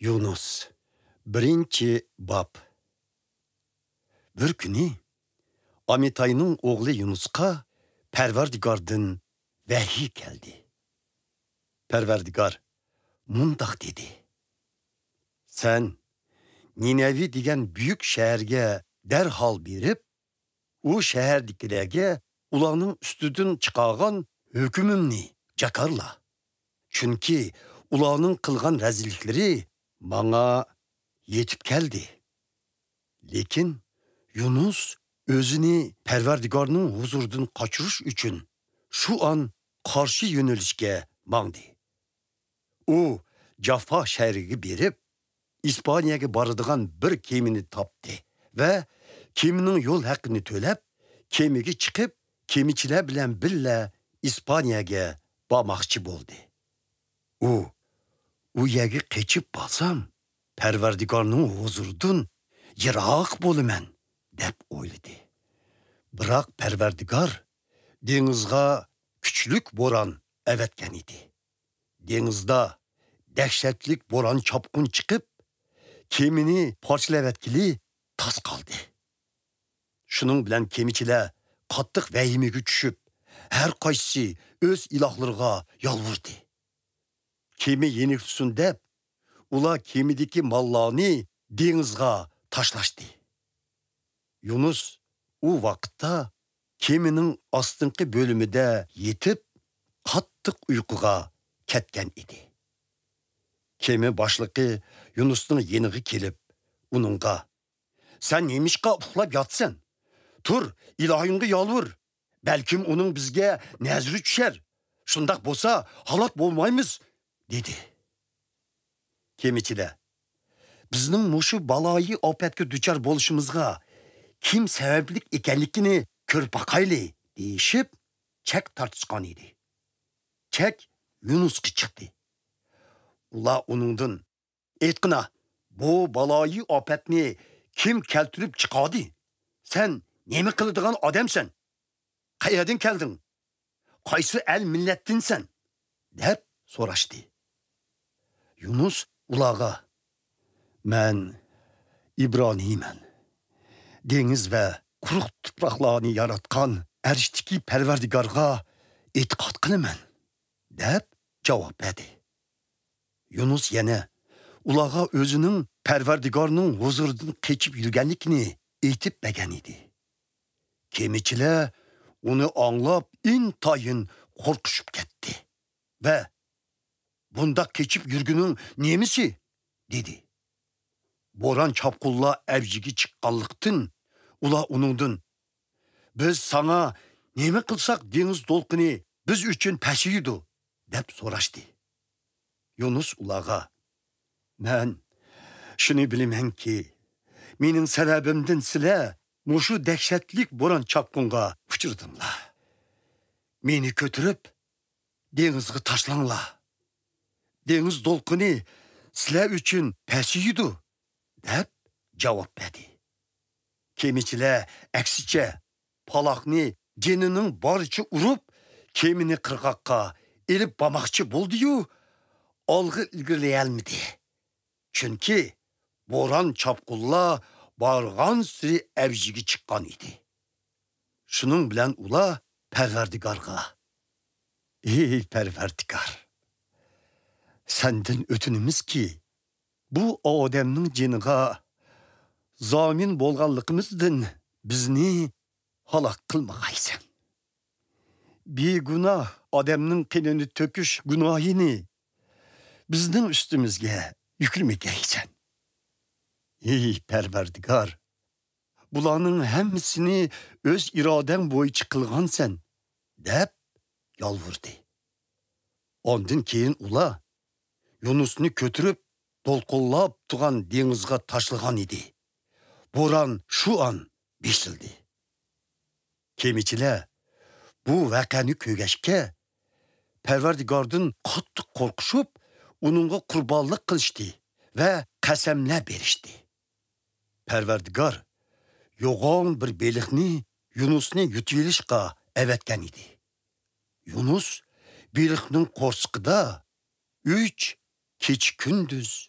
Yunus, birinchi bob. Bir kuni Amitayning o'g'li Yunusqa Parvardigordan vahiy keldi. Parvardigor mundaq dedi: Sen Ninevi degan büyük shaharga darhol berib, u shahardagilarga ularning ustidan chiqargan hukmimni jakarla. Chunki ularning qilgan razilliklari bana yetib keldi. Lekin Yunus özünü Parvardigorning huzuridan qochirish uchun shu an qarshi yo'nalishga mangdi. U Jaffa shahriga berib, İspaniyaga boradigan bir kemini topdi va kemining yo'l haqini to'lab, kemiga chiqib, kemichilar bilan birga İspaniyaga bormoqchi bo'ldi. U yerga qechib borsam, Parvardigorning huzuridan yiroq bo'laman deb o'yladi. Biroq Parvardigor dengizga kuchlik bo'ron avatgan edi. Dengizda dahshatlik bo'ron chopqin chiqib, kemini parchalavatgili tas qoldi. Shuning bilan kemichilar qattiq vahimaga tushib, har qaysi o'z ilohlariga yolvurdi. Kemi yeniksin deb, ular kemidagi mallarni dengizga tashlashdi. Yunus u vaqtda kemining ostinqi bo'limida yetib, qattiq uyquga ketgan edi. Kemi boshlig'i Yunusning yeniga kelib, uningga: "Sen nemishqa uxlab yotsan? Tur, ilohingga yolvur. Balkim uning bizga nazri tushar. Shundaq bo'lsa, halok bo'lmaymiz", dedi. Kemichilar: "Bizning mushu baloyi ofatga duchor bo'lishimizga kim sabablik ekanligini ko'rib boqayli", deyishib, chak tortishgan edi. Chak Yunusga chiqdi. Ular uningdan: "Aytqina, bu baloyi ofatni kim keltirib chiqadi? Sen nima qiladigan odamsan? Qayerdan kelding? Qaysi el millatdansan?" deb so'rashdi. Yunus ularga: "Men İbraniman. Dengiz va quruq tuproqlarni yaratgan arishdagi Parvardigorga e'tiqod qilaman", deb javob berdi. Yunus yana ularga o'zining Parvardigorning huzuridan qechib yurganligini aytib bergan edi. Kemichilar uni anglab intayin qo'rqishib ketdi va "Bunda keçip yürgünün nemisi?" dedi. Boran çapqullar avjiga chiqqanlikdan ular uningdan: "Biz sana nima qilsak dengiz to'lqini biz uchun pashiydi", deb so'rashdi. Yunus ularga: "Men shuni bilamanki, mening sababimdan sizlar mushu dahshatlik bo'ron chapqunga uchirdinglar. Meni ko'tirib dengizga tashlanglar. Dengiz to'lqini sizlar uchun pashiydi", deb javob berdi. Kemichilar aksicha paloqni jenining boricha urib, kemini qirg'oqqa elib bormoqchi bo'ldi-yu, olg'a ilgirlayolmadi. Chunki bo'ron chopqullar borgan siri avjiga chiqqan edi. Shuning bilan ular Parvardigorga: "Ey Parvardigor, senden ötünümüz-ki, bu odamning jiniga zomin bo'lganligimizdan bizni halok qilmag'aysan. Begunoh odamning qinini to'kish gunohini bizning ustimizga yuklamagaysan. Ey Parvardigor, bularning hammasini o'z irodang bo'yicha qilgansan", deb yolvurdi. Ondan keyin ular Yunusni ko'tirib, to'lqinlab turgan dengizga tashlagan edi. Bo'ron shu an beshildi. Kemichilar bu voqeani ko'rgachga Parvardigordan qattiq qo'rqishib, uningga qurbonlik qilishdi va qasamlar berishdi. Parvardigor yo'g'on bir beliqni Yunusni yutilishga avatgan edi. Yunus beliqning qo'rsiqida 3 kecha kunduz